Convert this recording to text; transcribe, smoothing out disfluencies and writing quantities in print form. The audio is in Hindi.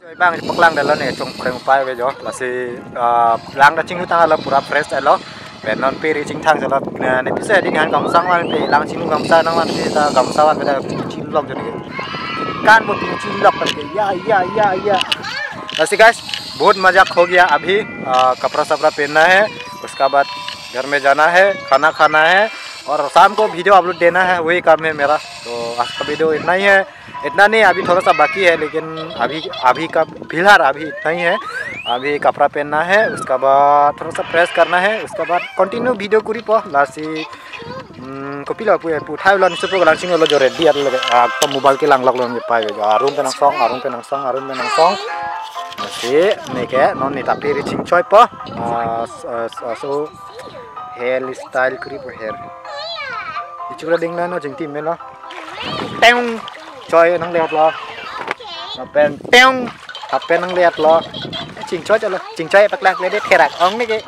bang paklang dah nih cung kreng pai bejo masih lang dah cinggu tanggal pura fresh dah lo non peri cing thang jalan nih bisa di kan gamsang wan pe lang cinggu gamsa nang wan kita gamsawan beda cilok jadi kan वो चिल्लक करके या वैसे गाइस बहुत मजा हो गया अभी कपड़ा सपड़ा पहनना है उसका बाद घर में जाना है खाना खाना है और शाम को वीडियो अपलोड देना है वही काम है मेरा। तो आज का वीडियो इतना ही है, इतना नहीं अभी थोड़ा सा बाकी है लेकिन अभी का फिलहाल अभी इतना ही है। अभी कपड़ा पहनना है उसका बाद थोड़ा सा प्रेस करना है उसका बाद कंटिन्यू वीडियो करी पो लासी कॉपी ला उठाए ला निश्चित को लांचिंग लो जो रेडी तो मोबाइल के लांग लग लो पाए जो आरुम पे नंसोंग masih nih kayak non nih tapi reaching coy po so hair style creep hair itu udah ding no jeng tim lo teng coy nang lihat lo pen teng tapi nang lihat lo cing coy pak lak ledet kerak ong nih